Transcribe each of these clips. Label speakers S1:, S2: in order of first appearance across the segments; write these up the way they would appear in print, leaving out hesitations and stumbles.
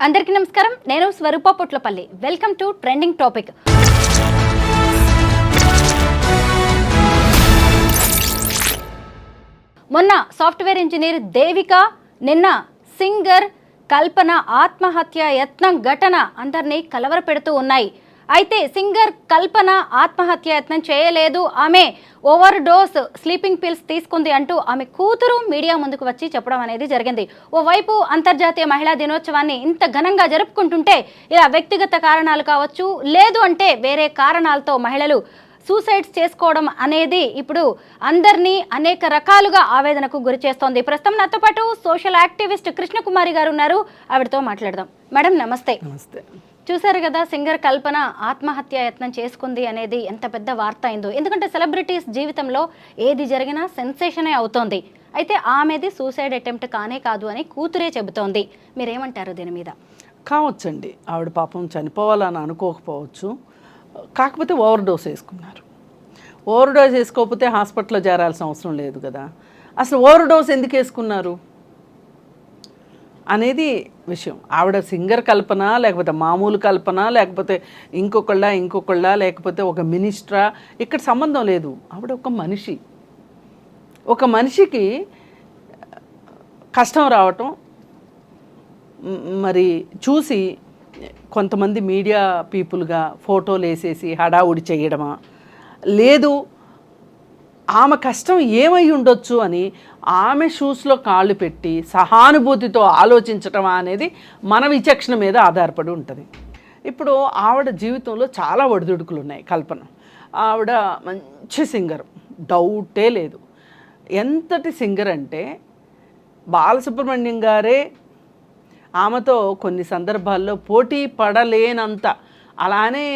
S1: అందరికీ నమస్కారం. నేను Swarupa Potlapalli. Welcome to trending topic. మొన్న సాఫ్ట్వేర్ ఇంజనీర్ దేవిక, నిన్న సింగర్ కల్పన ఆత్మహత్య యత్నం ఘటన అందరినీ కలవరపెడుతూ ఉన్నాయి. అయితే సింగర్ కల్పన ఆత్మహత్య యత్నం చేయలేదు, ఆమె ఓవర్ డోస్ స్లీపింగ్ పిల్స్ తీసుకుంది అంటూ ఆమె కూతురు మీడియా ముందుకు వచ్చి చెప్పడం అనేది జరిగింది. ఓవైపు అంతర్జాతీయ మహిళా దినోత్సవాన్ని ఇంత ఘనంగా జరుపుకుంటుంటే ఇలా వ్యక్తిగత కారణాలు కావచ్చు, లేదు అంటే వేరే కారణాలతో మహిళలు సూసైడ్స్ చేసుకోవడం అనేది ఇప్పుడు అందరినీ అనేక రకాలుగా ఆవేదనకు గురి చేస్తోంది. ప్రస్తుతం నాతో పాటు సోషల్ యాక్టివిస్ట్ కృష్ణకుమారి గారు ఉన్నారు, ఆవిడతో మాట్లాడదాం. మేడం నమస్తే.
S2: నమస్తే.
S1: చూసారు కదా, సింగర్ కల్పన ఆత్మహత్య యత్నం చేసుకుంది అనేది ఎంత పెద్ద వార్త అయిందో. ఎందుకంటే సెలబ్రిటీస్ జీవితంలో ఏది జరిగినా సెన్సేషనే అవుతోంది. అయితే ఆమెది సూసైడ్ అటెంప్ట్ కానే కాదు అని కూతురే చెబుతోంది. మీరేమంటారు దీని మీద?
S2: కావచ్చండి, ఆవిడ పాపం చనిపోవాలని అనుకోకపోవచ్చు, కాకపోతే ఓవర్ డోస్ వేసుకున్నారు. ఓవర్ డోస్ వేసుకోకపోతే హాస్పిటల్లో చేరాల్సిన అవసరం లేదు కదా. అసలు ఓవర్ డోస్ ఎందుకు వేసుకున్నారు అనేది విషయం. ఆవిడ సింగర్ కల్పన, లేకపోతే మామూలు కల్పన, లేకపోతే ఇంకొకళ్ళ లేకపోతే ఒక మినిస్టరా, ఇక్కడ సంబంధం లేదు. ఆవిడ ఒక మనిషి. ఒక మనిషికి కష్టం రావటం మరి చూసి కొంతమంది మీడియా పీపుల్గా ఫోటోలు వేసేసి హడావుడి చేయడమా, లేదు ఆమె కష్టం ఏమై ఉండొచ్చు అని ఆమె షూస్లో కాళ్ళు పెట్టి సహానుభూతితో ఆలోచించటమా అనేది మన విచక్షణ మీద ఆధారపడి ఉంటుంది. ఇప్పుడు ఆవిడ జీవితంలో చాలా ఒడిదుడుకులు ఉన్నాయి. కల్పన ఆవిడ మంచి సింగర్, డౌటే లేదు. ఎంతటి సింగర్ అంటే బాలసుబ్రహ్మణ్యం గారే ఆమెతో కొన్ని సందర్భాల్లో పోటీ పడలేనంత, అలానే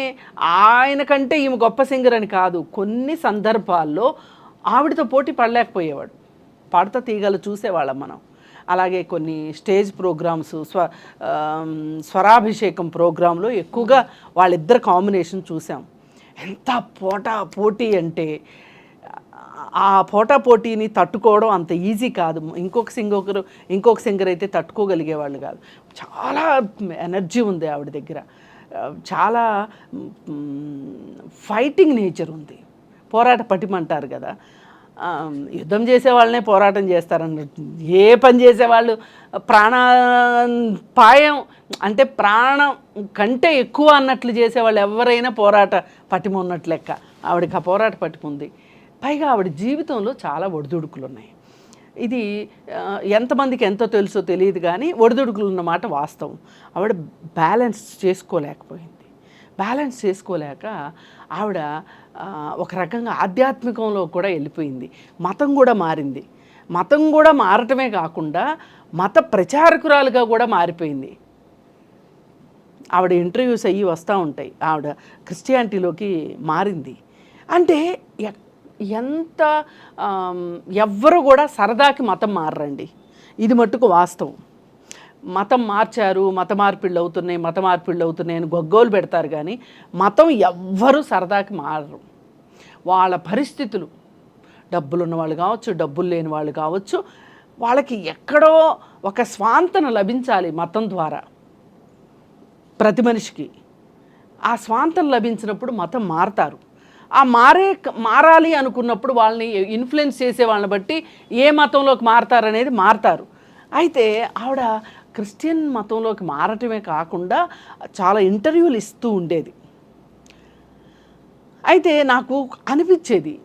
S2: ఆయన కంటే ఈమె గొప్ప సింగర్ అని కాదు, కొన్ని సందర్భాల్లో ఆవిడతో పోటీ పడలేకపోయేవాడు. పాడతా తీగలు చూసేవాళ్ళం మనం. అలాగే కొన్ని స్టేజ్ ప్రోగ్రామ్స్, స్వరాభిషేకం ప్రోగ్రాంలో ఎక్కువగా వాళ్ళిద్దరు కాంబినేషన్ చూసాం. ఎంత పోటీ అంటే ఆ పోటీని తట్టుకోవడం అంత ఈజీ కాదు. ఇంకొక సింగర్ అయితే తట్టుకోగలిగేవాళ్ళు కాదు. చాలా ఎనర్జీ ఉంది ఆవిడ దగ్గర, చాలా ఫైటింగ్ నేచర్ ఉంది. పోరాట పటిమంటారు కదా, యుద్ధం చేసేవాళ్ళనే పోరాటం చేస్తారన్నట్టు. ఏ పని చేసేవాళ్ళు ప్రాణాపాయం అంటే ప్రాణం కంటే ఎక్కువ అన్నట్లు చేసేవాళ్ళు ఎవరైనా పోరాట పటిమ ఉన్నట్లు లెక్క. ఆవిడకి ఆ పోరాట పటిమ ఉంది. పైగా ఆవిడ జీవితంలో చాలా ఒడిదుడుకులు ఉన్నాయి. ఇది ఎంతమందికి ఎంతో తెలుసో తెలియదు కానీ ఒడిదుడుకులు ఉన్నమాట వాస్తవం. ఆవిడ బ్యాలెన్స్ చేసుకోలేకపోయింది. బ్యాలెన్స్ చేసుకోలేక ఆవిడ ఒక రకంగా ఆధ్యాత్మికంలో కూడా వెళ్ళిపోయింది. మతం కూడా మారింది. మతం కూడా మారటమే కాకుండా మత ప్రచారకురాలుగా కూడా మారిపోయింది. ఆవిడ ఇంటర్వ్యూస్ అయ్యి వస్తూ ఉంటాయి. ఆవిడ క్రిస్టియానిటీలోకి మారింది. అంటే ఎంత ఎవ్వరు కూడా సరదాకి మతం మారరండి, ఇది మట్టుకు వాస్తవం. మతం మార్చారు, మత మార్పిళ్ళు అవుతున్నాయి అని గొగ్గోలు పెడతారు కానీ మతం ఎవ్వరూ సరదాకి మారరు. వాళ్ళ పరిస్థితులు, డబ్బులున్న వాళ్ళు కావచ్చు, డబ్బులు లేని వాళ్ళు కావచ్చు, వాళ్ళకి ఎక్కడో ఒక స్వాంతన లభించాలి మతం ద్వారా ప్రతి మనిషికి. ఆ స్వాంతన లభించినప్పుడు మతం మారతారు. ఆ మారాలి అనుకున్నప్పుడు వాళ్ళని ఇన్ఫ్లుయెన్స్ చేసే వాళ్ళని బట్టి ఏ మతంలోకి మారతారనేది మారతారు. అయితే ఆవిడ క్రిస్టియన్ మతంలోకి మారటమే కాకుండా చాలా ఇంటర్వ్యూలు ఇస్తూ ఉండేది. అయితే నాకు అనిపించేది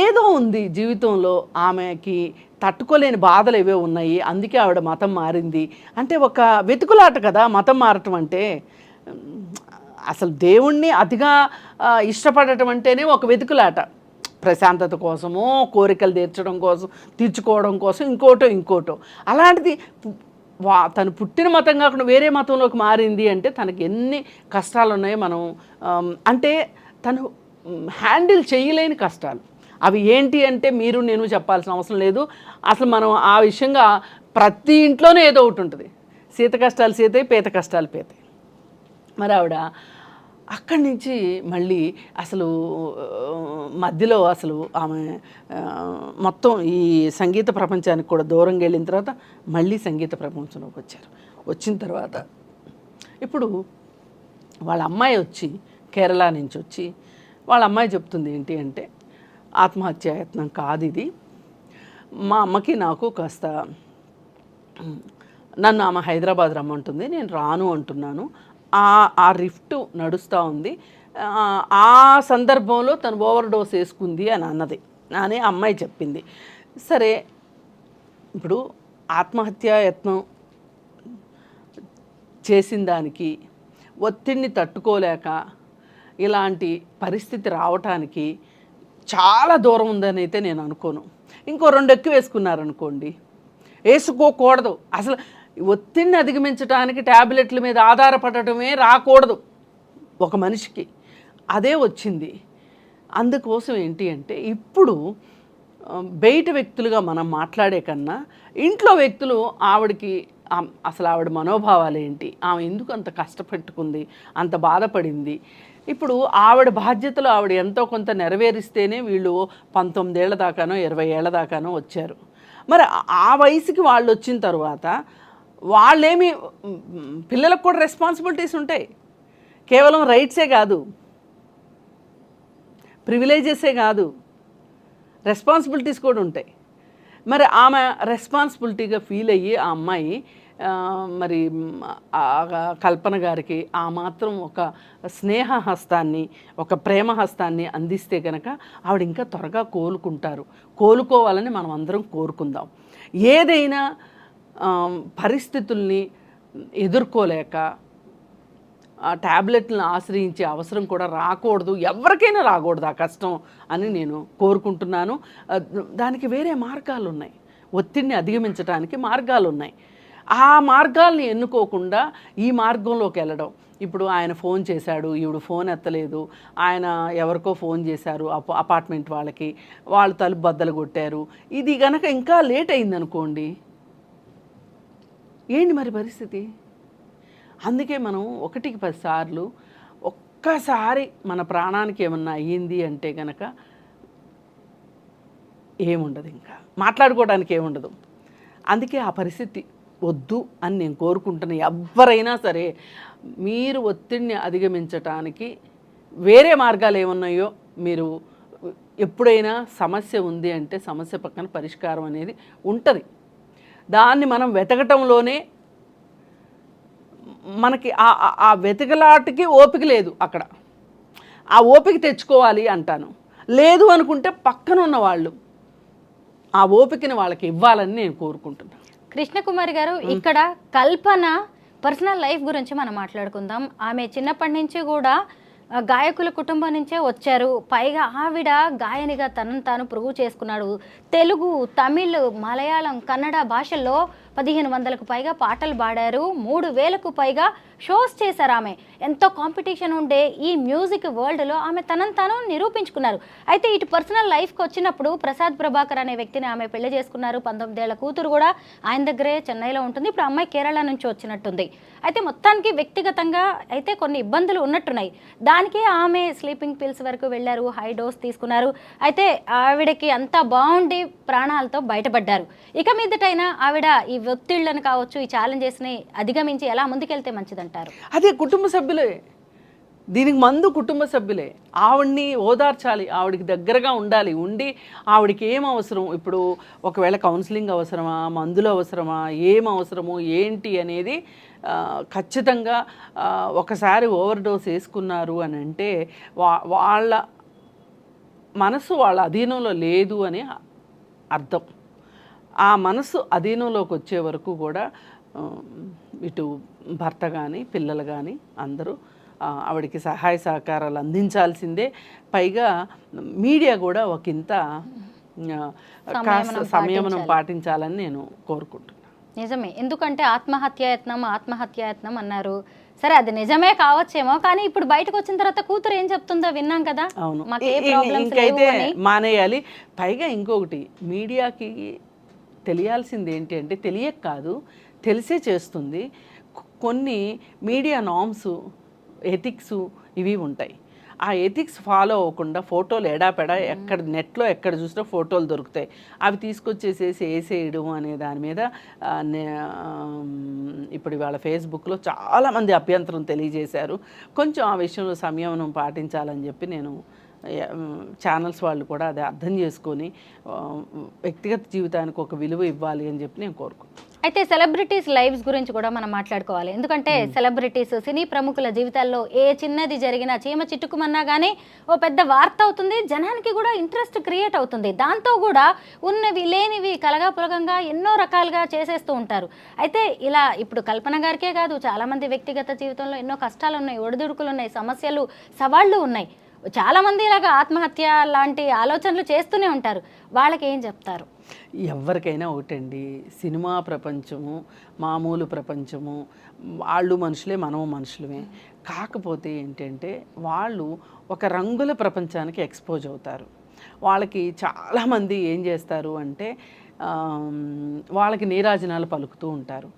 S2: ఏదో ఉంది జీవితంలో, ఆమెకి తట్టుకోలేని బాధలు ఏవో ఉన్నాయి, అందుకే ఆవిడ మతం మారింది అంటే ఒక వెతుకులాట కదా మతం మారటం అంటే. అసలు దేవుణ్ణి అతిగా ఇష్టపడటం అంటేనే ఒక వెతుకులాట. ప్రశాంతత కోసమో, కోరికలు తీర్చుకోవడం కోసం ఇంకోటో. అలాంటిది తను పుట్టిన మతం కాకుండా వేరే మతంలోకి మారింది అంటే తనకి ఎన్ని కష్టాలు ఉన్నాయో మనం అంటే తను హ్యాండిల్ చేయలేని కష్టాలు. అవి ఏంటి అంటే మీరు నేను చెప్పాల్సిన అవసరం లేదు. అసలు మనం ఆ విషయంగా ప్రతి ఇంట్లోనే ఏదో ఒకటి ఉంటుంది. సీత కష్టాలు సీతయి, పేత కష్టాలు పేతాయి. మరి ఆవిడ అక్కడి నుంచి మళ్ళీ అసలు మధ్యలో అసలు ఆమె మొత్తం ఈ సంగీత ప్రపంచానికి కూడా దూరంగా వెళ్ళిన తర్వాత మళ్ళీ సంగీత ప్రపంచంలోకి వచ్చారు. వచ్చిన తర్వాత ఇప్పుడు వాళ్ళ అమ్మాయి వచ్చి కేరళ నుంచి వచ్చి వాళ్ళ అమ్మాయి చెప్తుంది ఏంటి అంటే, ఆత్మహత్యాయత్నం కాదు ఇది, మా అమ్మకి నాకు కాస్త నన్ను ఆమె హైదరాబాద్ రమ్మంటుంది, నేను రాను అంటున్నాను, ఆ రిఫ్ట్ నడుస్తూ ఉంది, ఆ సందర్భంలో తను ఓవర్ డోస్ వేసుకుంది అని అన్నది అని అమ్మాయి చెప్పింది. సరే, ఇప్పుడు ఆత్మహత్యాయత్నం చేసిన దానికి ఒత్తిడిని తట్టుకోలేక ఇలాంటి పరిస్థితి రావటానికి చాలా దూరం ఉందని అయితే నేను అనుకోను. ఇంకో 2 ఎక్కువ వేసుకున్నారనుకోండి, వేసుకోకూడదు అసలు. ఒత్తిడిని అధిగమించడానికి ట్యాబ్లెట్ల మీద ఆధారపడటమే రాకూడదు ఒక మనిషికి, అదే వచ్చింది. అందుకోసం ఏంటి అంటే, ఇప్పుడు బయట వ్యక్తులుగా మనం మాట్లాడే కన్నా ఇంట్లో వ్యక్తులు ఆవిడకి అసలు ఆవిడ మనోభావాలు ఏంటి, ఆమె ఎందుకు అంత కష్టపెట్టుకుంది, అంత బాధపడింది, ఇప్పుడు ఆవిడ బాధ్యతలు ఆవిడ ఎంతో కొంత నెరవేరిస్తేనే వీళ్ళు 19 ఏళ్ల దాకానో 20 ఏళ్ల దాకానో వచ్చారు. మరి ఆ వయసుకి వాళ్ళు వచ్చిన తర్వాత వాళ్ళేమి, పిల్లలకు కూడా రెస్పాన్సిబిలిటీస్ ఉంటాయి, కేవలం రైట్సే కాదు, ప్రివిలేజెసే కాదు, రెస్పాన్సిబిలిటీస్ కూడా ఉంటాయి. మరి ఆమె రెస్పాన్సిబిలిటీగా ఫీల్ అయ్యి ఆ అమ్మాయి మరి కల్పన గారికి ఆ మాత్రం ఒక స్నేహ హస్తాన్ని, ఒక ప్రేమ హస్తాన్ని అందిస్తే కనుక ఆవిడ ఇంకా త్వరగా కోలుకోవాలని మనం అందరం కోరుకుందాం. ఏదైనా పరిస్థితుల్ని ఎదుర్కోలేక ఆ ట్యాబ్లెట్లను ఆశ్రయించే అవసరం కూడా రాకూడదు, ఎవరికైనా రాకూడదు ఆ కష్టం అని నేను కోరుకుంటున్నాను. దానికి వేరే మార్గాలు ఉన్నాయి, ఒత్తిడిని అధిగమించడానికి మార్గాలు ఉన్నాయి. ఆ మార్గాల్ని ఎన్నుకోకుండా ఈ మార్గంలోకి వెళ్ళడం. ఇప్పుడు ఆయన ఫోన్ చేశాడు, ఈవిడ ఫోన్ ఎత్తలేదు, ఆయన ఎవరికో ఫోన్ చేశారు అపార్ట్మెంట్ వాళ్ళకి, వాళ్ళు తలుపు బద్దలు కొట్టారు, ఇది గనక ఇంకా లేట్ అయిందనుకోండి, ఏంటి మరి పరిస్థితి? అందుకే మనం 1కి 10 సార్లు ఒక్కసారి మన ప్రాణానికి ఏమన్నా అయ్యింది అంటే కనుక ఏముండదు, ఇంకా మాట్లాడుకోవడానికి ఏముండదు. అందుకే ఆ పరిస్థితి వద్దు అని నేను కోరుకుంటున్నా. ఎవరైనా సరే మీరు ఒత్తిడిని అధిగమించటానికి వేరే మార్గాలు ఏమున్నాయో, మీరు ఎప్పుడైనా సమస్య ఉంది అంటే సమస్య పక్కన పరిష్కారం అనేది ఉంటుంది. దాన్ని మనం వెతకటంలోనే మనకి ఆ వెతకలాటకి ఓపిక లేదు. అక్కడ ఆ ఓపిక తెచ్చుకోవాలి అంటాను. లేదు అనుకుంటే పక్కన ఉన్న వాళ్ళు ఆ ఓపికని వాళ్ళకి ఇవ్వాలని నేను కోరుకుంటున్నాను.
S1: కృష్ణకుమారి గారు, ఇక్కడ కల్పన పర్సనల్ లైఫ్ గురించి మనం మాట్లాడుకుందాం. ఆమె చిన్నప్పటి నుంచి కూడా గాయకుల కుటుంబం నుంచే వచ్చారు. పైగా ఆవిడ గాయనిగా తనను తాను ప్రూవ్ చేసుకున్నాడు. తెలుగు, తమిళ్, మలయాళం, కన్నడ భాషల్లో 1500కు పైగా పాటలు పాడారు. 3000కు పైగా షోస్ చేశారు. ఆమె ఎంతో కాంపిటీషన్ ఉండే ఈ మ్యూజిక్ వరల్డ్లో ఆమె తనను తాను నిరూపించుకున్నారు. అయితే ఇటు పర్సనల్ లైఫ్కి వచ్చినప్పుడు ప్రసాద్ ప్రభాకర్ అనే వ్యక్తిని ఆమె పెళ్లి చేసుకున్నారు. 19 ఏళ్ల కూతురు కూడా ఆయన దగ్గరే చెన్నైలో ఉంటుంది. ఇప్పుడు అమ్మాయి కేరళ నుంచి వచ్చినట్టుంది. అయితే మొత్తానికి వ్యక్తిగతంగా అయితే కొన్ని ఇబ్బందులు ఉన్నట్టున్నాయి. దానికే ఆమె స్లీపింగ్ పిల్స్ వరకు వెళ్ళారు, హై డోస్ తీసుకున్నారు. అయితే ఆవిడకి అంతా బాగుండి ప్రాణాలతో బయటపడ్డారు. ఇక మీదటైనా ఆవిడ ఈ ఒత్తిళ్లను కావచ్చు, ఈ ఛాలెంజెస్ని అధిగమించి ఎలా ముందుకెళ్తే మంచిదంటారు?
S2: అదే కుటుంబ సభ్యులే, దీనికి మందు కుటుంబ సభ్యులే. ఆవిడ్ని ఓదార్చాలి, ఆవిడికి దగ్గరగా ఉండాలి. ఉండి ఆవిడకి ఏం అవసరం, ఇప్పుడు ఒకవేళ కౌన్సిలింగ్ అవసరమా, మందులు అవసరమా, ఏం అవసరమో ఏంటి అనేది ఖచ్చితంగా ఒకసారి ఓవర్ డోస్ వేసుకున్నారు అని అంటే వాళ్ళ మనసు వాళ్ళ అధీనంలో లేదు అని అర్థం. ఆ మనసు అధీనంలోకి వచ్చే వరకు కూడా ఇటు భర్త కానీ పిల్లలు కానీ అందరూ ఆవిడకి సహాయ సహకారాలు అందించాల్సిందే. పైగా మీడియా కూడా ఒకంత కాస్త సంయమనం పాటించాలని నేను కోరుకుంటున్నాను.
S1: నిజమే, ఎందుకంటే ఆత్మహత్యాయత్నం అన్నారు. సరే, అది నిజమే కావచ్చేమో, కానీ ఇప్పుడు బయటకు వచ్చిన తర్వాత కూతురు ఏం చెప్తుందో విన్నాం కదా.
S2: అవును, ఇంకైతే మానేయాలి. పైగా ఇంకొకటి, మీడియాకి తెలియాల్సింది ఏంటి అంటే, తెలియక కాదు తెలిసే చేస్తుంది. కొన్ని మీడియా నామ్స్ ఎథిక్స్ ఇవి ఉంటాయి. ఆ ఎథిక్స్ ఫాలో అవ్వకుండా ఫోటోలు ఎడాపెడా ఎక్కడ నెట్లో ఎక్కడ చూసినా ఫోటోలు దొరుకుతాయి, అవి తీసుకొచ్చేసేసి వేసేయడం అనే దాని మీద ఇప్పుడు ఇవాళ ఫేస్బుక్లో చాలామంది అభ్యంతరం తెలియజేశారు. కొంచెం ఆ విషయంలో సంయమనం పాటించాలని చెప్పి నేను ఛానల్స్ వాళ్ళు కూడా అది అర్థం చేసుకొని వ్యక్తిగత జీవితానికి ఒక విలువ ఇవ్వాలి అని చెప్పి నేను కోరుకుంటున్నాను.
S1: అయితే సెలబ్రిటీస్ లైవ్స్ గురించి కూడా మనం మాట్లాడుకోవాలి. ఎందుకంటే సెలబ్రిటీస్, సినీ ప్రముఖుల జీవితాల్లో ఏ చిన్నది జరిగినా, చీమ చిట్టుకుమన్నా కానీ ఓ పెద్ద వార్త అవుతుంది, జనానికి కూడా ఇంట్రెస్ట్ క్రియేట్ అవుతుంది. దాంతో కూడా ఉన్నవి లేనివి కలగాపులగంగా ఎన్నో రకాలుగా చేసేస్తూ ఉంటారు. అయితే ఇలా ఇప్పుడు కల్పన గారికే కాదు, చాలామంది వ్యక్తిగత జీవితంలో ఎన్నో కష్టాలు ఉన్నాయి, ఒడిదుడుకులు ఉన్నాయి, సమస్యలు, సవాళ్ళు ఉన్నాయి. చాలామంది ఇలాగ ఆత్మహత్య లాంటి ఆలోచనలు చేస్తూనే ఉంటారు. వాళ్ళకి ఏం చెప్తారు?
S2: ఎవరికైనా ఒకటండి, సినిమా ప్రపంచము మామూలు ప్రపంచము, వాళ్ళు మనుషులే, మనము మనుషులమే. కాకపోతే ఏంటంటే వాళ్ళు ఒక రంగుల ప్రపంచానికి ఎక్స్పోజ్ అవుతారు. వాళ్ళకి చాలామంది ఏం చేస్తారు అంటే వాళ్ళకి నీరాజనాలు పలుకుతూ ఉంటారు.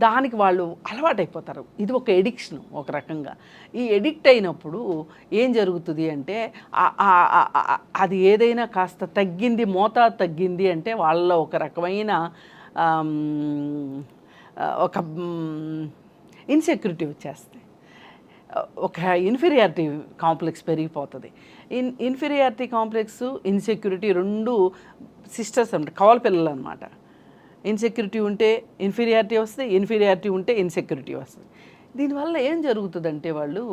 S2: దానికి వాళ్ళు అలవాటైపోతారు. ఇది ఒక ఎడిక్షన్ ఒక రకంగా. ఈ ఎడిక్ట్ అయినప్పుడు ఏం జరుగుతుంది అంటే అది ఏదైనా కాస్త తగ్గింది, మోతాదు తగ్గింది అంటే వాళ్ళలో ఒక రకమైన ఒక ఇన్సెక్యూరిటీ వచ్చేస్తుంది, ఒక ఇన్ఫీరియారిటీ కాంప్లెక్స్ పెరిగిపోతుంది. ఇన్ఫీరియారిటీ కాంప్లెక్స్, ఇన్సెక్యూరిటీ రెండు సిస్టర్స్ అన్నమాట, కవల పిల్లలు అనమాట. ఇన్సెక్యూరిటీ ఉంటే ఇన్ఫీరియారిటీ వస్తుంది, ఇన్ఫీరియారిటీ ఉంటే ఇన్సెక్యూరిటీ వస్తుంది. దీనివల్ల ఏం జరుగుతుందంటే వాళ్ళు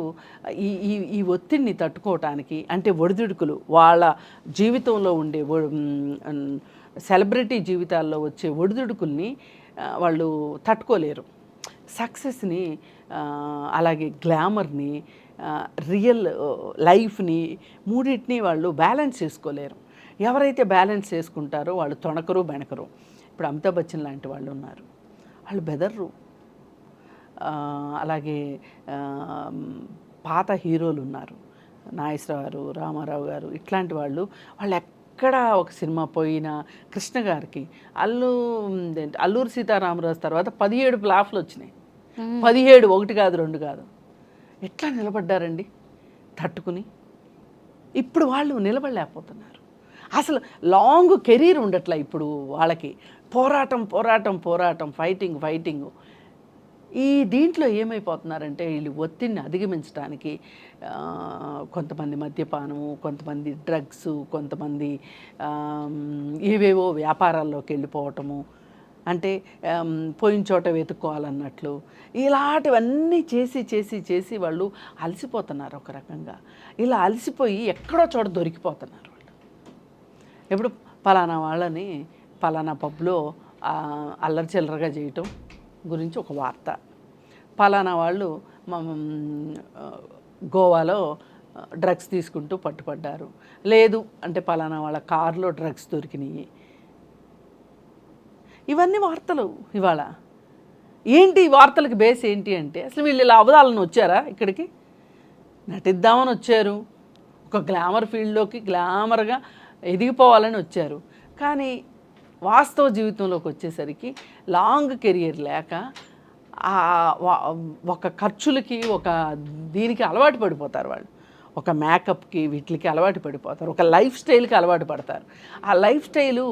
S2: ఈ ఈ ఈ ఒత్తిడిని తట్టుకోవటానికి, అంటే ఒడిదుడుకులు, వాళ్ళ జీవితంలో ఉండే సెలబ్రిటీ జీవితాల్లో వచ్చే ఒడిదుడుకుల్ని వాళ్ళు తట్టుకోలేరు. సక్సెస్ని, అలాగే గ్లామర్ని, రియల్ లైఫ్ని, మూడింటిని వాళ్ళు బ్యాలెన్స్ చేసుకోలేరు. ఎవరైతే బ్యాలెన్స్ చేసుకుంటారో వాళ్ళు తొణకరు బెణకరు. ఇప్పుడు అమితాబ్ బచ్చన్ లాంటి వాళ్ళు ఉన్నారు, వాళ్ళు బెదర్రు. అలాగే పాత హీరోలు ఉన్నారు, నాగేశ్వరరావు, రామారావు గారు, ఇట్లాంటి వాళ్ళు ఎక్కడ ఒక సినిమా పోయినా, కృష్ణ గారికి అల్లూరి సీతారామరాజు తర్వాత 17 ఫ్లాప్లు వచ్చినాయి. 17, 1 కాదు 2 కాదు. ఎట్లా నిలబడ్డారండి తట్టుకుని? ఇప్పుడు వాళ్ళు నిలబడలేకపోతున్నారు. అసలు లాంగ్ కెరీర్ ఉండట్లే ఇప్పుడు వాళ్ళకి. పోరాటం పోరాటం పోరాటం, ఫైటింగ్ ఫైటింగ్. ఈ దీంట్లో ఏమైపోతున్నారంటే వీళ్ళు ఒత్తిడిని అధిగమించడానికి కొంతమంది మద్యపానము, కొంతమంది డ్రగ్స్, కొంతమంది ఏవేవో వ్యాపారాల్లోకి వెళ్ళిపోవటము, అంటే పోయిన చోట వెతుక్కోవాలన్నట్లు, ఇలాంటివన్నీ చేసి చేసి చేసి వాళ్ళు అలసిపోతున్నారు ఒక రకంగా. ఇలా అలసిపోయి ఎక్కడో చోట దొరికిపోతున్నారు వాళ్ళు. ఎప్పుడు పలానా వాళ్ళని పలానా పబ్లో అల్లరి చిల్లరగా చేయటం గురించి ఒక వార్త, పలానా వాళ్ళు గోవాలో డ్రగ్స్ తీసుకుంటూ పట్టుపడ్డారు, లేదు అంటే పలానా వాళ్ళ కారులో డ్రగ్స్ దొరికినాయి. ఇవన్నీ వార్తలు ఇవాళ. ఏంటి ఈ వార్తలకు బేస్ ఏంటి అంటే, అసలు వీళ్ళు ఇలా అవదాలని వచ్చారా ఇక్కడికి? నటిద్దామని వచ్చారు, ఒక గ్లామర్ ఫీల్డ్లోకి గ్లామర్గా ఎదిగిపోవాలని వచ్చారు. కానీ వాస్తవ జీవితంలోకి వచ్చేసరికి లాంగ్ కెరియర్ లేక ఒక ఖర్చులకి, ఒక దీనికి అలవాటు పడిపోతారు వాళ్ళు. ఒక మేకప్కి వీటికి అలవాటు పడిపోతారు, ఒక లైఫ్ స్టైల్కి అలవాటు పడతారు. ఆ లైఫ్ స్టైలు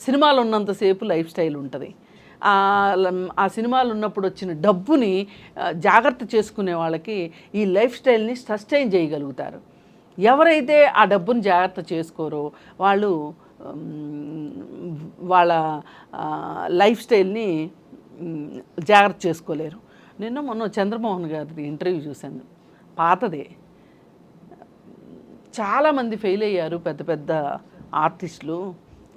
S2: సినిమాలు ఉన్నంతసేపు లైఫ్ స్టైల్ ఉంటుంది. ఆ సినిమాలు ఉన్నప్పుడు వచ్చిన డబ్బుని జాగ్రత్త చేసుకునే వాళ్ళకి ఈ లైఫ్ స్టైల్ని సస్టైన్ చేయగలుగుతారు. ఎవరైతే ఆ డబ్బుని జాగ్రత్త చేసుకోరో వాళ్ళు వాళ్ళ లైఫ్ స్టైల్ని జాగ్రత్త చేసుకోలేరు. మొన్న చంద్రమోహన్ గారిది ఇంటర్వ్యూ చూశాను, పాతదే. చాలామంది ఫెయిల్ అయ్యారు, పెద్ద పెద్ద ఆర్టిస్టులు.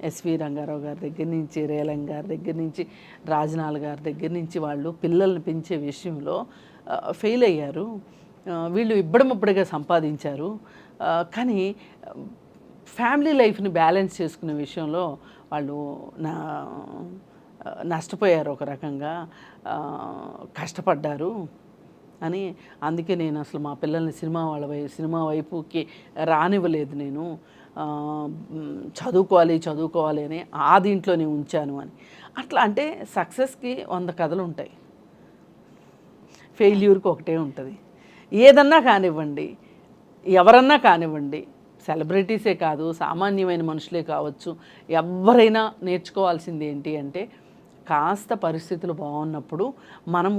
S2: ఎస్వి రంగారావు గారి దగ్గర నుంచి, రేలంగ్ గారి దగ్గర నుంచి, రాజనాల్ గారి దగ్గర నుంచి వాళ్ళు పిల్లల్ని పెంచే విషయంలో ఫెయిల్ అయ్యారు. వీళ్ళు ఇబ్బడముబ్బడిగా సంపాదించారు, కానీ ఫ్యామిలీ లైఫ్ని బ్యాలెన్స్ చేసుకునే విషయంలో వాళ్ళు నష్టపోయారు, ఒక రకంగా కష్టపడ్డారు అని. అందుకే నేను అసలు మా పిల్లల్ని సినిమా వైపుకి రానివ్వలేదు. నేను చదువుకోవాలి అని ఆ దీంట్లోనే ఉంచాను అని. అట్లా అంటే సక్సెస్కి 100 కథలు ఉంటాయి, ఫెయిల్యూర్కి ఒకటే ఉంటుంది. ఏదన్నా కానివ్వండి, ఎవరన్నా కానివ్వండి, సెలబ్రిటీసే కాదు, సామాన్యమైన మనుషులే కావచ్చు, ఎవరైనా నేర్చుకోవాల్సింది ఏంటి అంటే కాస్త పరిస్థితులు బాగున్నప్పుడు మనం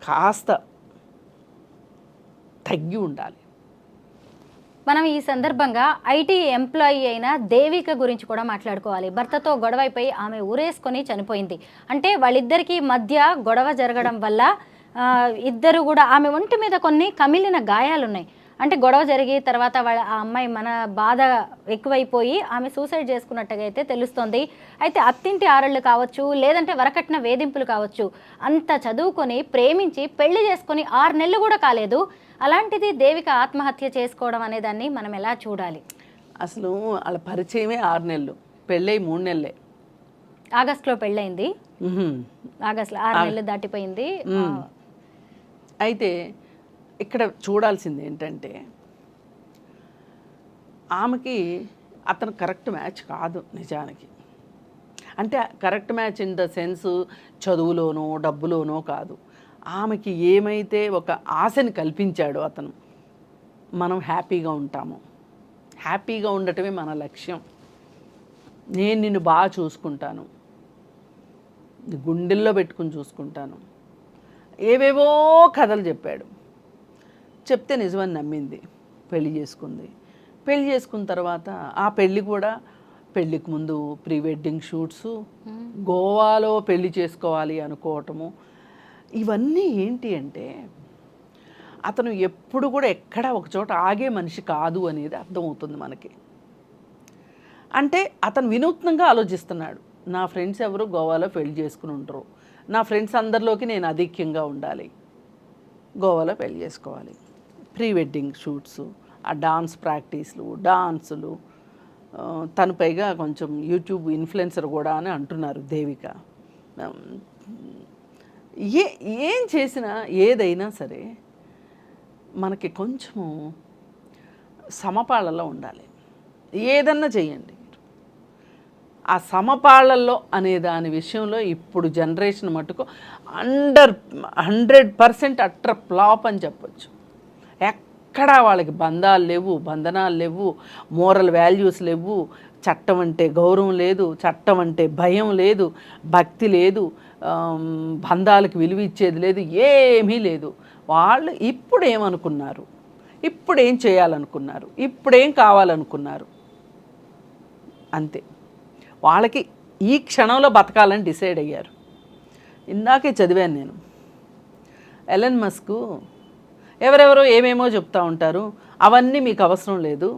S2: కాస్త తగ్గి ఉండాలి.
S1: మనం ఈ సందర్భంగా ఐటీ ఎంప్లాయీ అయిన దేవిక గురించి కూడా మాట్లాడుకోవాలి. భర్తతో గొడవైపోయి ఆమె ఊరేసుకొని చనిపోయింది. అంటే వాళ్ళిద్దరికీ మధ్య గొడవ జరగడం వల్ల ఇద్దరు కూడా ఆమె ఒంటి మీద కొన్ని కమిలిన గాయాలున్నాయి. అంటే గొడవ జరిగి తర్వాత ఆ అమ్మాయి మన బాధ ఎక్కువైపోయి ఆమె సూసైడ్ చేసుకున్నట్టుగా అయితే తెలుస్తోంది. అయితే అత్తింటి ఆరళ్ళు కావచ్చు, లేదంటే వరకట్న వేధింపులు కావచ్చు, అంత చదువుకొని ప్రేమించి పెళ్లి చేసుకొని 6 నెలలు కూడా కాలేదు. అలాంటిది దేవిక ఆత్మహత్య చేసుకోవడం అనేదాన్ని మనం ఎలా చూడాలి?
S2: అసలు వాళ్ళ పరిచయమే 6 నెలలు, పెళ్ళై 3 నెలలే.
S1: ఆగస్టులో పెళ్ళయింది, ఆగస్టులో 6 నెలలు దాటిపోయింది.
S2: అయితే ఇక్కడ చూడాల్సింది ఏంటంటే ఆమెకి అతను కరెక్ట్ మ్యాచ్ కాదు నిజానికి. అంటే correct match in the sense చదువులోనో డబ్బులోనో కాదు. ఆమెకి ఏమైతే ఒక ఆశని కల్పించాడో అతను, మనం హ్యాపీగా ఉంటాము, హ్యాపీగా ఉండటమే మన లక్ష్యం, నేను నిన్ను బాగా చూసుకుంటాను, గుండెల్లో పెట్టుకుని చూసుకుంటాను, ఏవేవో కథలు చెప్పాడు. చెప్తే నిజమని నమ్మింది, పెళ్లి చేసుకుంది. పెళ్లి చేసుకున్న తర్వాత ఆ పెళ్ళి కూడా పెళ్ళికి ముందు ప్రీ వెడ్డింగ్ షూట్స్, గోవాలో పెళ్లి చేసుకోవాలి అనుకోవటము, ఇవన్నీ ఏంటి అంటే అతను ఎప్పుడు కూడా ఎక్కడ ఒక చోట ఆగే మనిషి కాదు అనేది అర్థమవుతుంది మనకి. అంటే అతను వినూత్నంగా ఆలోచిస్తున్నాడు. నా ఫ్రెండ్స్ ఎవరు గోవాలో పెళ్లి చేసుకుని ఉంటారు, నా ఫ్రెండ్స్ అందరిలోకి నేను అధిక్యంగా ఉండాలి, గోవాలో పెళ్లి చేసుకోవాలి, ప్రీ వెడ్డింగ్ షూట్స్, ఆ డాన్స్ ప్రాక్టీస్లు, డాన్సులు, తను పైగా కొంచెం యూట్యూబ్ ఇన్ఫ్లుయెన్సర్ కూడా అని అంటున్నారు దేవిక. ఏం చేసినా ఏదైనా సరే మనకి కొంచెము సమపాళ్ళలో ఉండాలి. ఏదన్నా చేయండి, ఆ సమపాళ్ళల్లో అనే దాని విషయంలో ఇప్పుడు జనరేషన్ మటుకు 100% అట్టర్ ఫ్లాప్ అని చెప్పచ్చు. ఎక్కడా వాళ్ళకి బంధాలు లేవు, బంధనాలు లేవు, మోరల్ వాల్యూస్ లేవు, చట్టం అంటే గౌరవం లేదు, చట్టం అంటే భయం లేదు, భక్తి లేదు, బంధాలకు విలువ ఇచ్చేది లేదు, ఏమీ లేదు. వాళ్ళు ఇప్పుడు ఏమనుకున్నారు, ఇప్పుడు ఏం చేయాలనుకున్నారు, ఇప్పుడేం కావాలనుకున్నారు, అంతే. వాళ్ళకి ఈ క్షణంలో బతకాలని డిసైడ్ అయ్యారు. ఇందాకే చదివాను నేను, ఎలన్ మస్క్ ఎవరెవరో ఏమేమో చెప్తూ ఉంటారు, అవన్నీ మీకు అవసరం లేదు,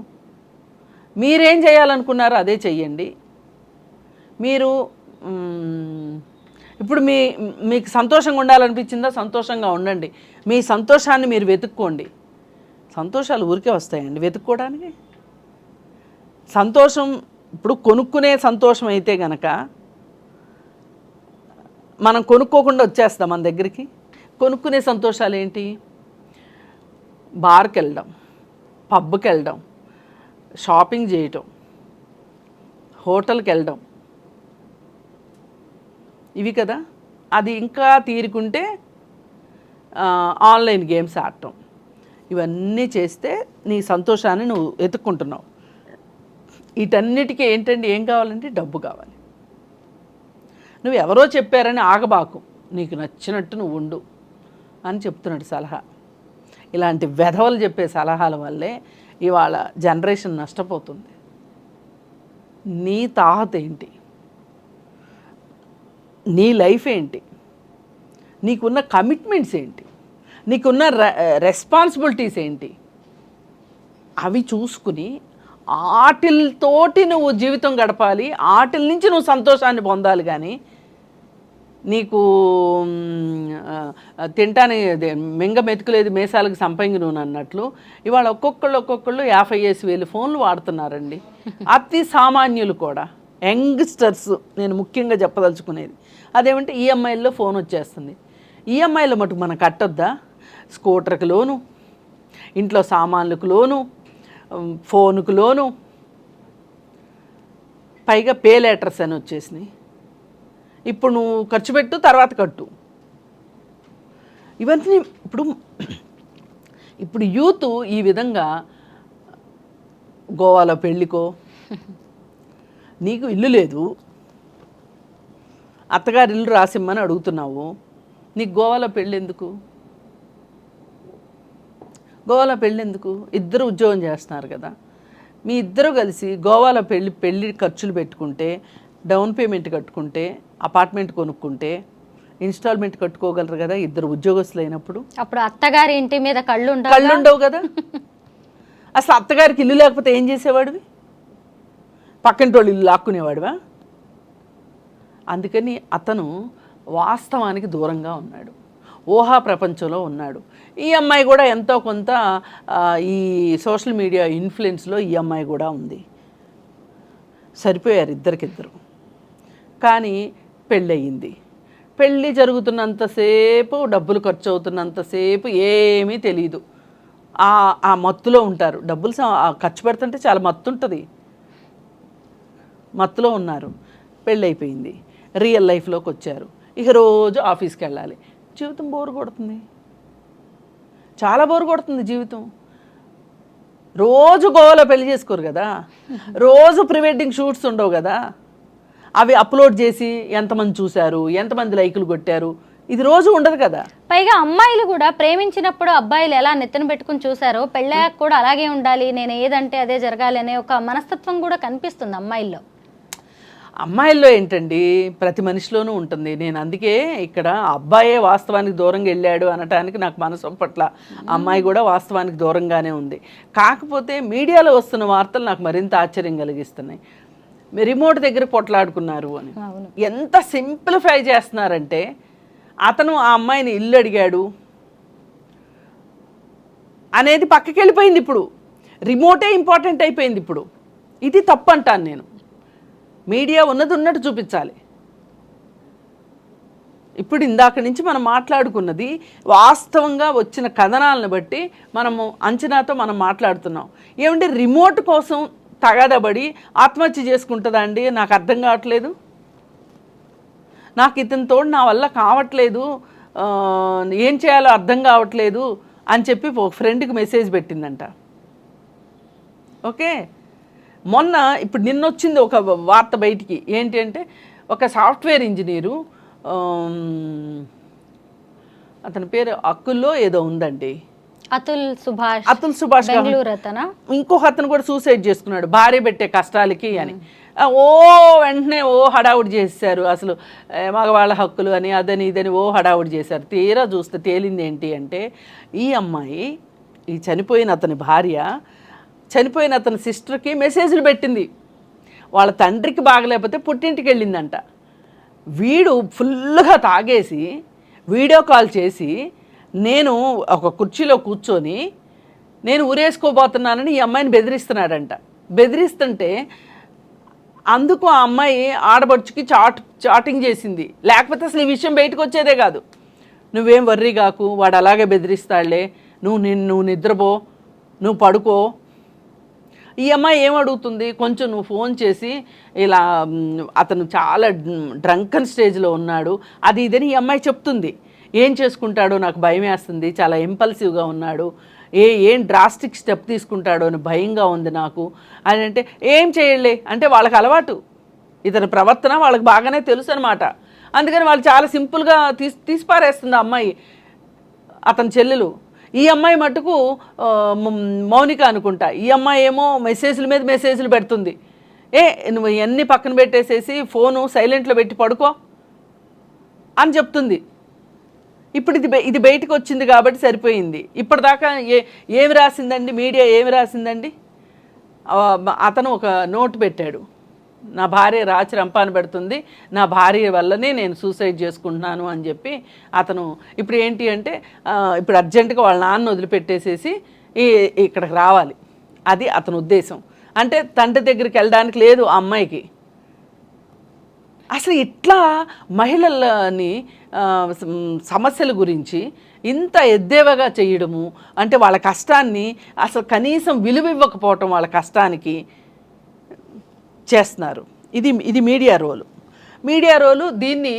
S2: మీరేం చేయాలనుకున్నారో అదే చెయ్యండి. మీరు ఇప్పుడు మీకు సంతోషంగా ఉండాలనిపించిందా, సంతోషంగా ఉండండి, మీ సంతోషాన్ని మీరు వెతుక్కోండి. సంతోషాలు ఊరికే వస్తాయండి వెతుక్కోవడానికి? సంతోషం ఇప్పుడు కొనుక్కునే సంతోషం అయితే గనక మనం కొనుక్కోకుండా వచ్చేస్తాం మన దగ్గరికి. కొనుక్కునే సంతోషాలు ఏంటి? బార్కి వెళ్ళడం, పబ్కి వెళ్ళడం, షాపింగ్ చేయటం, హోటల్కి వెళ్ళడం, ఇవి కదా. అది ఇంకా తీరుకుంటే ఆన్లైన్ గేమ్స్ ఆడటం, ఇవన్నీ చేస్తే నీ సంతోషాన్ని నువ్వు వెతుక్కుంటున్నావు. వీటన్నిటికీ ఏంటంటే ఏం కావాలంటే డబ్బు కావాలి. నువ్వు ఎవరో చెప్పారని ఆగబాకు, నీకు నచ్చినట్టు నువ్వు ఉండు అని చెప్తున్నాడు సలహా. ఇలాంటి వెధవలు చెప్పే సలహాల వల్లే ఇవాళ జనరేషన్ నష్టపోతుంది. నీ తాహత ఏంటి, నీ లైఫ్ ఏంటి, నీకున్న కమిట్మెంట్స్ ఏంటి, నీకున్న రెస్పాన్సిబిలిటీస్ ఏంటి, అవి చూసుకుని ఆటిల్తోటి నువ్వు జీవితం గడపాలి, ఆటిల నుంచి నువ్వు సంతోషాన్ని పొందాలి. కానీ నీకు తింటానే మింగ మెతుకులేదు మేసాలకు సంపంగి నూనె అన్నట్లు ఇవాళ ఒక్కొక్కళ్ళు 50,000 ఫోన్లు వాడుతున్నారండి. అతి సామాన్యులు కూడా, యంగ్స్టర్స్ నేను ముఖ్యంగా చెప్పదలుచుకునేది అదేమంటే ఈఎంఐల్లో ఫోన్ వచ్చేస్తుంది. ఈఎంఐలో మటుకు మనం కట్టొద్దా? స్కూటర్కి లోను, ఇంట్లో సామాన్లకు లోను, ఫోనుకు లోను, పైగా పే లెటర్స్ అని వచ్చేసినాయి. ఇప్పుడు నువ్వు ఖర్చు పెట్టు, తర్వాత కట్టు. ఇవన్నీ ఇప్పుడు ఇప్పుడు యూత్ ఈ విధంగా గోవాలో పెళ్ళికో, నీకు ఇల్లు లేదు, అత్తగారి ఇల్లు రాసిమ్మని అడుగుతున్నావు, నీకు గోవాలో పెళ్ళి ఎందుకు? గోవాలో పెళ్ళి ఎందుకు? ఇద్దరు ఉద్యోగం చేస్తున్నారు కదా, మీ ఇద్దరు కలిసి గోవాలో పెళ్ళి ఖర్చులు పెట్టుకుంటే, డౌన్ పేమెంట్ కట్టుకుంటే, అపార్ట్మెంట్ కొనుక్కుంటే, ఇన్స్టాల్మెంట్ కట్టుకోగలరు కదా ఇద్దరు ఉద్యోగస్తులు అయినప్పుడు.
S1: అప్పుడు అత్తగారి ఇంటి మీద కళ్ళు
S2: ఉండవు కదా. అసలు అత్తగారికి ఇల్లు లేకపోతే ఏం చేసేవాడివి? పక్కింటి వాళ్ళు ఇల్లు లాక్కునేవాడివా? అందుకని అతను వాస్తవానికి దూరంగా ఉన్నాడు, ఊహా ప్రపంచంలో ఉన్నాడు. ఈ అమ్మాయి కూడా ఎంతో కొంత ఈ సోషల్ మీడియా ఇన్ఫ్లుయెన్స్లో ఈ అమ్మాయి కూడా ఉంది. సరిపోయారు ఇద్దరికిద్దరు. కానీ పెళ్ళయింది. పెళ్ళి జరుగుతున్నంతసేపు, డబ్బులు ఖర్చు అవుతున్నంతసేపు ఏమీ తెలియదు. ఆ మత్తులో ఉంటారు. డబ్బులు ఖర్చు పెడుతుంటే చాలా మత్తు ఉంటుంది, మత్తులో ఉన్నారు. పెళ్ళైపోయింది, రియల్ లైఫ్లోకి వచ్చారు. ఇక రోజు ఆఫీస్కి వెళ్ళాలి. జీవితం బోరు కొడుతుంది, చాలా బోరు కొడుతుంది జీవితం. రోజు గోవాలో పెళ్లి చేసుకోరు కదా, రోజు ప్రీ వెడ్డింగ్ షూట్స్ ఉండవు కదా, అవి అప్లోడ్ చేసి ఎంతమంది చూశారు, ఎంతమంది లైకులు కొట్టారు, ఇది రోజు ఉండదు కదా.
S1: పైగా అమ్మాయిలు కూడా ప్రేమించినప్పుడు అబ్బాయిలు ఎలా నెత్తిన పెట్టుకుని చూసారో పెళ్ళాక కూడా అలాగే ఉండాలి, నేను ఏదంటే అదే జరగాలి అనే ఒక మనస్తత్వం కూడా కనిపిస్తుంది అమ్మాయిల్లో.
S2: అమ్మాయిల్లో ఏంటండి, ప్రతి మనిషిలోనూ ఉంటుంది. నేను అందుకే ఇక్కడ అబ్బాయే వాస్తవానికి దూరంగా వెళ్ళాడు అనటానికి నాకు మనసు పట్ల, అమ్మాయి కూడా వాస్తవానికి దూరంగానే ఉంది. కాకపోతే మీడియాలో వస్తున్న వార్తలు నాకు మరింత ఆశ్చర్యం కలిగిస్తున్నాయి. రిమోట్ దగ్గర పొట్లాడుకున్నారు అని ఎంత సింప్లిఫై చేస్తున్నారంటే, అతను ఆ అమ్మాయిని ఇల్లు అడిగాడు అనేది పక్కకి వెళ్ళిపోయింది. ఇప్పుడు రిమోటే ఇంపార్టెంట్ అయిపోయింది. ఇప్పుడు ఇది తప్పు అంటాను నేను. మీడియా ఉన్నది ఉన్నట్టు చూపించాలి. ఇప్పుడు ఇందాక నుంచి మనం మాట్లాడుకున్నది వాస్తవంగా వచ్చిన కథనాలను బట్టి మనము అంచనాతో మనం మాట్లాడుతున్నాం. ఏమంటే రిమోట్ కోసం తగాదబడి ఆత్మహత్య చేసుకుంటుందా అండి? నాకు అర్థం కావట్లేదు. నాకు ఇతని తోడు నా వల్ల కావట్లేదు, ఏం చేయాలో అర్థం కావట్లేదు అని చెప్పి ఒక ఫ్రెండ్కి మెసేజ్ పెట్టిందంట. ఓకే, మొన్న ఇప్పుడు నిన్న వచ్చింది ఒక వార్త బయటికి. ఏంటి అంటే, ఒక సాఫ్ట్వేర్ ఇంజనీరు, అతని పేరు అక్కుల్లో ఏదో ఉందండి, అతుల్ సుభాష్ ఇంకొక అతను కూడా సూసైడ్ చేసుకున్నాడు భార్య పెట్టే కష్టాలకి అని. వెంటనే హడావుడి చేశారు. అసలు మగవాళ్ళ హక్కులు అని అదని ఇదని హడావుడి చేశారు. తీరా చూస్తే తేలింది ఏంటి అంటే, ఈ అమ్మాయి, ఈ చనిపోయిన అతని భార్య చనిపోయిన అతని సిస్టర్కి మెసేజ్లు పెట్టింది. వాళ్ళ తండ్రికి బాగలేకపోతే పుట్టింటికి వెళ్ళిందంట. వీడు ఫుల్గా తాగేసి వీడియో కాల్ చేసి, నేను ఒక కుర్చీలో కూర్చొని నేను ఊరేసుకోబోతున్నానని ఈ అమ్మాయిని బెదిరిస్తున్నాడంట. బెదిరిస్తుంటే అందుకు ఆ అమ్మాయి ఆడబడుచుకి చాటింగ్ చేసింది. లేకపోతే అసలు ఈ విషయం బయటకు వచ్చేదే కాదు. నువ్వేం వర్రీ కాకు, వాడు అలాగే బెదిరిస్తాడులే, నువ్వు నిద్రపో, నువ్వు పడుకో. ఈ అమ్మాయి ఏమడుగుతుంది, కొంచెం నువ్వు ఫోన్ చేసి ఇలా అతను చాలా డ్రంకన్ స్టేజ్లో ఉన్నాడు అది ఇదని ఈ అమ్మాయి చెప్తుంది. ఏం చేసుకుంటాడో నాకు భయం వేస్తుంది, చాలా ఇంపల్సివ్గా ఉన్నాడు, ఏం డ్రాస్టిక్ స్టెప్ తీసుకుంటాడో అని భయంగా ఉంది నాకు అని. అంటే ఏం చేయలే అంటే వాళ్ళకి అలవాటు, ఇతని ప్రవర్తన వాళ్ళకి బాగానే తెలుసు అనమాట. అందుకని వాళ్ళు చాలా సింపుల్గా తీసిపారేస్తుంది అమ్మాయి, అతని చెల్లెలు. ఈ అమ్మాయి మటుకు మౌనిక అనుకుంటా, ఈ అమ్మాయి ఏమో మెసేజ్ల మీద మెసేజ్లు పెడుతుంది. నువ్వు ఇవన్నీ పక్కన పెట్టేసేసి ఫోను సైలెంట్లో పెట్టి పడుకో అని చెప్తుంది. ఇప్పుడు ఇది బయటకు వచ్చింది కాబట్టి సరిపోయింది. ఇప్పటిదాకా ఏమి రాసిందండి మీడియా, ఏమి రాసిందండి? అతను ఒక నోట్ పెట్టాడు, నా భార్య రాచి రంపాన పెడుతుంది, నా భార్య వల్లనే నేను సూసైడ్ చేసుకుంటున్నాను అని చెప్పి అతను. ఇప్పుడు ఏంటి అంటే, ఇప్పుడు అర్జెంటుగా వాళ్ళ నాన్న వదిలిపెట్టేసేసి ఇక్కడికి రావాలి, అది అతని ఉద్దేశం. అంటే తండ్రి దగ్గరికి వెళ్ళడానికి లేదు ఆ అమ్మాయికి. అసలు ఇట్లా మహిళలని సమస్యల గురించి ఇంత ఎద్దేవగా చేయడము అంటే, వాళ్ళ కష్టాన్ని అసలు కనీసం విలువ ఇవ్వకపోవటం వాళ్ళ కష్టానికి చేస్తున్నారు. ఇది మీడియా రోలు. దీన్ని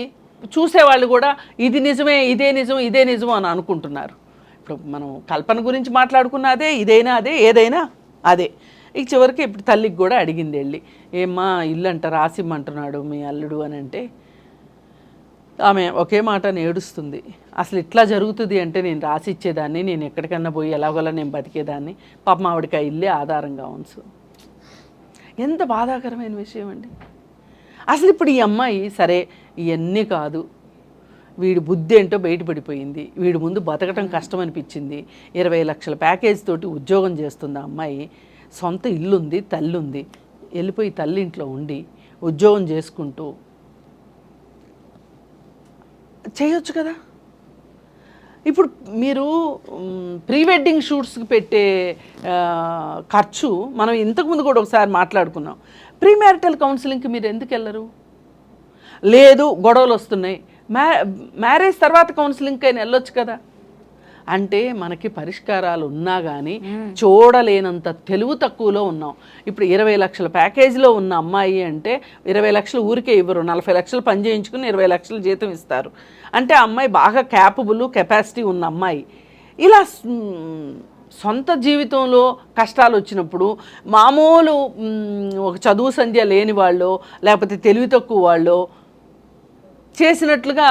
S2: చూసేవాళ్ళు కూడా ఇది నిజమే, ఇదే నిజం అని అనుకుంటున్నారు. ఇప్పుడు మనం కల్పన గురించి మాట్లాడుకున్న అదే, ఇదైనా అదే, ఏదైనా అదే. ఇక చివరికి ఇప్పుడు తల్లికి కూడా అడిగింది వెళ్ళి, ఏమ్మా ఇల్లు అంట రాసిమ్మంటున్నాడు మీ అల్లుడు అని అంటే ఆమె ఒకే మాట ఏడుస్తుంది. అసలు ఇట్లా జరుగుతుంది అంటే నేను రాసి ఇచ్చేదాన్ని, నేను ఎక్కడికన్నా పోయి ఎలాగోలా నేను బతికేదాన్ని, పాపం ఆవిడకి ఆ ఇల్లే ఆధారంగా ఉంచు. ఎంత బాధాకరమైన విషయం అండి. అసలు ఇప్పుడు ఈ అమ్మాయి సరే ఇవన్నీ కాదు, వీడి బుద్ధి ఏంటో బయటపడిపోయింది, వీడి ముందు బతకటం కష్టం అనిపించింది, 20 లక్షల ప్యాకేజ్ తోటి ఉద్యోగం చేస్తుంది ఆ అమ్మాయి, సొంత ఇల్లుంది, తల్లి ఉంది, వెళ్ళిపోయి తల్లి ఇంట్లో ఉండి ఉద్యోగం చేసుకుంటూ చేయొచ్చు కదా. ఇప్పుడు మీరు ప్రీ వెడ్డింగ్ షూట్స్కి పెట్టే ఖర్చు మనం ఇంతకుముందు కూడా ఒకసారి మాట్లాడుకున్నాం. ప్రీ మ్యారిటల్ కౌన్సిలింగ్కి మీరు ఎందుకు వెళ్ళరు? లేదు గొడవలు వస్తున్నాయి, మ్యారేజ్ తర్వాత కౌన్సిలింగ్కి అయినా వెళ్ళొచ్చు కదా. అంటే మనకి పరిష్కారాలు ఉన్నా కానీ చూడలేనంత తెలుగు తక్కువలో ఉన్నాం. ఇప్పుడు 20 లక్షల ప్యాకేజీలో ఉన్న అమ్మాయి అంటే 20 లక్షలు ఊరికే ఇవ్వరు, 40 లక్షలు పని చేయించుకుని 20 లక్షలు జీతం ఇస్తారు. అంటే ఆ అమ్మాయి బాగా క్యాపబుల్, కెపాసిటీ ఉన్న అమ్మాయి. ఇలా సొంత జీవితంలో కష్టాలు వచ్చినప్పుడు మామూలు ఒక చదువు సంధ్య లేని వాళ్ళు లేకపోతే తెలివి తక్కువ వాళ్ళు చేసినట్లుగా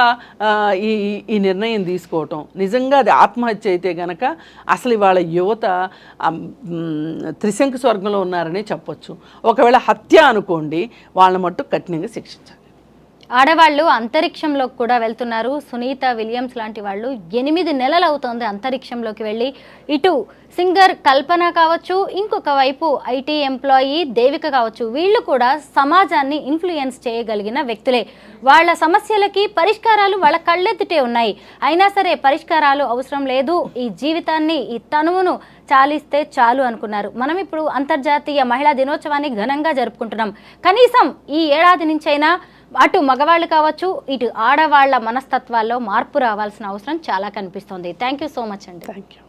S2: ఈ నిర్ణయం తీసుకోవటం నిజంగా అది ఆత్మహత్య అయితే గనక అసలు ఇవాళ యువత త్రిశంకు స్వర్గంలో ఉన్నారని చెప్పొచ్చు. ఒకవేళ హత్య అనుకోండి, వాళ్ళ మట్టు కఠినంగా శిక్షించాలి.
S1: ఆడవాళ్ళు అంతరిక్షంలోకి కూడా వెళ్తున్నారు. సునీత విలియమ్స్ లాంటి వాళ్ళు 8 నెలలు అవుతోంది అంతరిక్షంలోకి వెళ్ళి. ఇటు సింగర్ కల్పన కావచ్చు, ఇంకొక వైపు ఐటీ ఎంప్లాయీ దేవిక కావచ్చు, వీళ్ళు కూడా సమాజాన్ని ఇన్ఫ్లుయెన్స్ చేయగలిగిన వ్యక్తులే. వాళ్ళ సమస్యలకి పరిష్కారాలు వాళ్ళ కళ్ళెత్తిటే ఉన్నాయి. అయినా సరే పరిష్కారాలు అవసరం లేదు, ఈ జీవితాన్ని ఈ తనువును చాలిస్తే చాలు అనుకున్నారు. మనం ఇప్పుడు అంతర్జాతీయ మహిళా దినోత్సవాన్ని ఘనంగా జరుపుకుంటున్నాం. కనీసం ఈ ఏడాది నుంచైనా అటు మగవాళ్ళు కావచ్చు, ఇటు ఆడవాళ్ల మనస్తత్వాల్లో మార్పు రావాల్సిన అవసరం చాలా కనిపిస్తోంది. థ్యాంక్ యూ సో మచ్ అండి.
S2: Thank you.